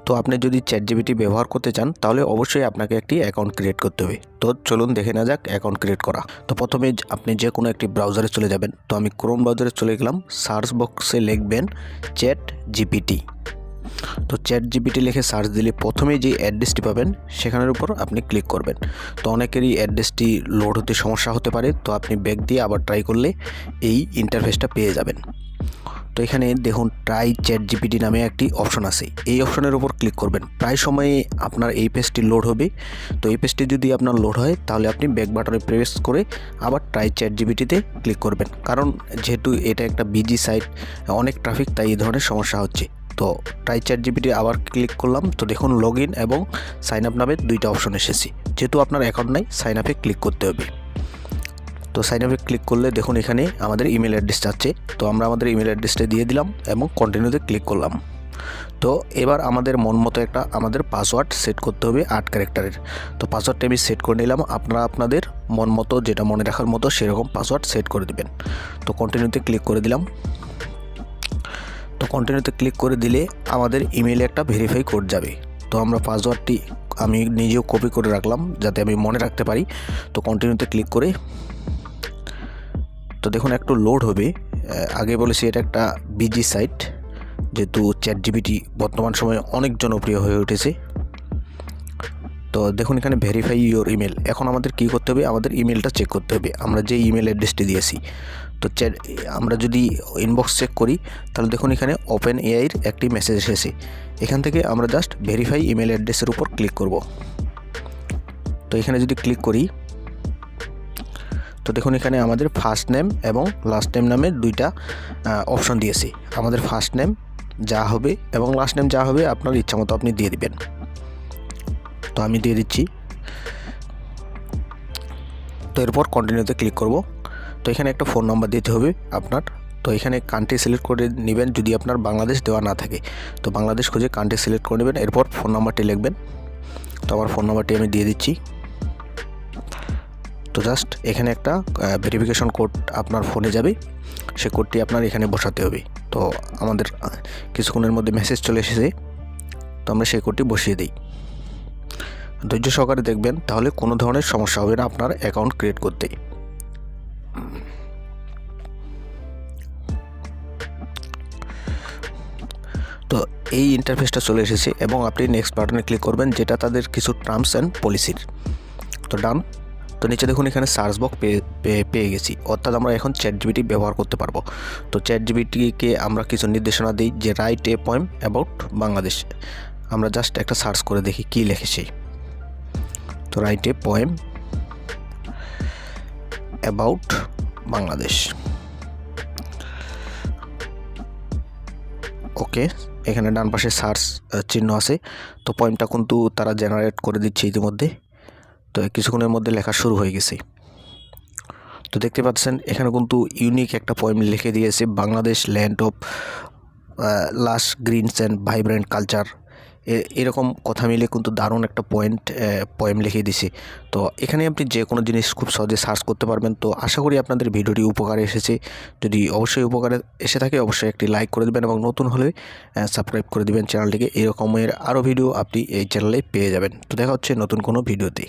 তো আপনি যদি চ্যাটজিপিটি ব্যবহার করতে চান তাহলে অবশ্যই আপনাকে একটি অ্যাকাউন্ট ক্রিয়েট করতে হবে। তো চলুন দেখে নেওয়া যাক অ্যাকাউন্ট ক্রিয়েট করা। তো প্রথমে আপনি যে কোনো একটি ব্রাউজারে চলে যাবেন। তো আমি ক্রোম ব্রাউজারে চলে গেলাম। সার্চ বক্সে লিখবেন চ্যাট জিপিটি। তো চ্যাট জিপিটি লিখে সার্চ দিলে প্রথমেই যে অ্যাড্রেসটি পাবেন সেখানের উপর আপনি ক্লিক করবেন। তো অনেকেরই অ্যাড্রেসটি লোড হতে সমস্যা হতে পারে, তো আপনি ব্যাক দিয়ে আবার ট্রাই করলে এই ইন্টারফেসটা পেয়ে যাবেন। তো এখানে দেখুন ট্রাই চ্যাট জিপিটি নামে একটি অপশন আছে, এই অপশনের উপর ক্লিক করবেন। প্রায় সময়ে আপনার এই পেজটি লোড হবে। তো এই পেজটি যদি আপনার লোড হয় তাহলে আপনি ব্যাক বাটনে প্রেস করে আবার ট্রাই চ্যাট জিপিটিতে ক্লিক করবেন, কারণ যেহেতু এটা একটা বিজি সাইট, অনেক ট্রাফিক, তাই এই ধরনের সমস্যা হচ্ছে। তো ট্রাই চ্যাট জিপিটি আবার ক্লিক করলাম। তো দেখুন লগ ইন এবং সাইন আপ নামে দুইটা অপশন এসেছে। যেহেতু আপনার অ্যাকাউন্ট নাই, সাইন আপে ক্লিক করতে হবে। তো সাইন আপে ক্লিক করলে দেখুন এখানে আমাদের ইমেল অ্যাড্রেস চাচ্ছে। তো আমরা আমাদের ইমেল অ্যাড্রেসটা দিয়ে দিলাম এবং কন্টিনিউতে ক্লিক করলাম। তো এবার আমাদের মন মতো একটা আমাদের পাসওয়ার্ড সেট করতে হবে 8 ক্যারেক্টারের। তো পাসওয়ার্ডটা আমি সেট করে নিলাম। আপনারা আপনাদের মন মতো, যেটা মনে রাখার মতো সেরকম পাসওয়ার্ড সেট করে দিবেন। তো কন্টিনিউতে ক্লিক করে দিলাম। তো কন্টিনিউতে ক্লিক করে দিলে আমাদের ইমেইলে একটা ভেরিফাই কোড যাবে। তো আমরা পাসওয়ার্ডটি আমি নিজেও কপি করে রাখলাম যাতে আমি মনে রাখতে পারি। তো কন্টিনিউতে ক্লিক করে তো দেখুন একটু লোড হবে। আগে বলেছি এটা একটা বিজি সাইট, যেহেতু চ্যাট জিপিটি বর্তমান সময়ে অনেক জনপ্রিয় হয়ে উঠেছে। তো দেখুন এখানে ভেরিফাই ইওর ইমেল। এখন আমাদের কি করতে হবে, আমাদের ইমেলটা চেক করতে হবে, আমরা যে ইমেল অ্যাড্রেসটি দিয়েছি। তো আমরা যদি ইনবক্স চেক করি তাহলে দেখুন এখানে ওপেন এআইয়ের একটি মেসেজ এসেছে। এখান থেকে আমরা জাস্ট ভেরিফাই ইমেল অ্যাড্রেসের উপর ক্লিক করব। তো এখানে যদি ক্লিক করি তো দেখুন এখানে আমাদের ফার্স্ট নেম এবং লাস্ট নেম নামে দুইটা অপশন দিয়েছি। আমাদের ফার্স্ট নেম যা হবে এবং লাস্ট নেম যা হবে আপনার ইচ্ছা মতো আপনি দিয়ে দিবেন। তো আমি দিয়ে দিচ্ছি। তো এরপর কন্টিনিউতে ক্লিক করব। তো এখানে একটা ফোন নাম্বার দিতে হবে আপনার। তো এখানে কান্ট্রি সিলেক্ট করে নেবেন যদি আপনার বাংলাদেশ দেওয়া না থাকে। তো বাংলাদেশ খুঁজে কান্ট্রি সিলেক্ট করে নেবেন। এরপর ফোন নাম্বারটি লিখবেন। তো আমার ফোন নাম্বারটি আমি দিয়ে দিচ্ছি। তো জাস্ট এখানে একটা ভেরিফিকেশন কোড আপনার ফোনে যাবে, সে কোডটি আপনার এখানে বসাতে হবে। তো আমাদের কিছুক্ষণের মধ্যে মেসেজ চলে এসেছে। তো আমরা সেই কোডটি বসিয়ে দিই। ধৈর্য সহকারে দেখবেন, তাহলে কোনো ধরনের সমস্যা হবে না আপনার অ্যাকাউন্ট ক্রিয়েট করতে। তো এই ইন্টারফেসটা চলে এসেছে এবং আপনি নেক্সট বাটনে ক্লিক করবেন, যেটা তাদের কিছু টার্মস অ্যান্ড পলিসির। তো ডান। তো নিচে দেখুন এখানে সার্চ বক্স পেয়ে গেছি, অর্থাৎ আমরা এখন চ্যাট জিপিটি ব্যবহার করতে পারবো। তো চ্যাট জিপিটিকে আমরা কিছু নির্দেশনা দিই যে write a poem about Bangladesh. আমরা জাস্ট একটা সার্চ করে দেখি কী লিখেছে। তো write a poem about Bangladesh. Okay, এখানে ডান পাশে সার্চ চিহ্ন আছে। তো পোয়েমটা কিন্তু তারা জেনারেট করে দিচ্ছে ইতিমধ্যে। তো কিছুক্ষণের মধ্যে লেখা শুরু হয়ে গেছে। তো দেখতে পাচ্ছেন এখানে কিন্তু ইউনিক একটা পোয়েম লিখে দিয়েছে, বাংলাদেশ ল্যান্ড অফ লাশ গ্রিনস অ্যান্ড ভাইব্রেন্ট কালচার। এরকম কথা মিলে কিন্তু দারুণ একটা পোয়েম লিখে দিছে। তো এখানে আপনি যে কোনো জিনিস খুব সহজে সার্চ করতে পারবেন। তো আশা করি আপনাদের ভিডিওটি উপকারে এসেছে। যদি অবশ্যই উপকারে এসে থাকে অবশ্যই একটি লাইক করে দেবেন এবং নতুন হলে সাবস্ক্রাইব করে দেবেন চ্যানেলটিকে। এরকমের আরও ভিডিও আপনি এই চ্যানেলে পেয়ে যাবেন। তো দেখা হচ্ছে নতুন কোনো ভিডিওতে।